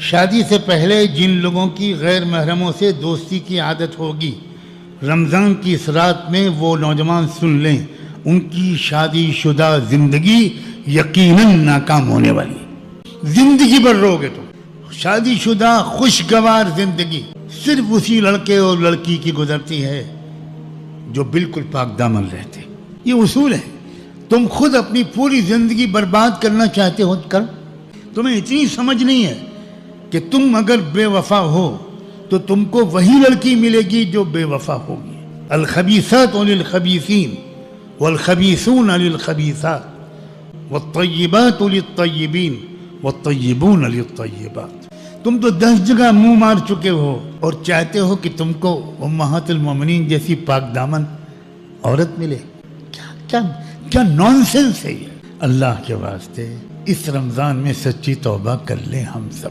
شادی سے پہلے جن لوگوں کی غیر محرموں سے دوستی کی عادت ہوگی، رمضان کی اس رات میں وہ نوجوان سن لیں، ان کی شادی شدہ زندگی یقیناً ناکام ہونے والی ہے۔ زندگی بھر رو گے تم۔ شادی شدہ خوشگوار زندگی صرف اسی لڑکے اور لڑکی کی گزرتی ہے جو بالکل پاک دامن رہتے۔ یہ اصول ہے۔ تم خود اپنی پوری زندگی برباد کرنا چاہتے ہو کر، تمہیں اتنی سمجھ نہیں ہے کہ تم اگر بے وفا ہو تو تم کو وہی لڑکی ملے گی جو بے وفا ہوگی۔ الخبیثات للخبیثین والخبیثون للخبیثات والطیبات للطیبین والطیبون للطیبات۔ تم تو 10 جگہ منہ مار چکے ہو اور چاہتے ہو کہ تم کو امہات المومنین جیسی پاک دامن عورت ملے۔ کیا نانسنس ہے یہ۔ اللہ کے واسطے اس رمضان میں سچی توبہ کر لیں ہم سب۔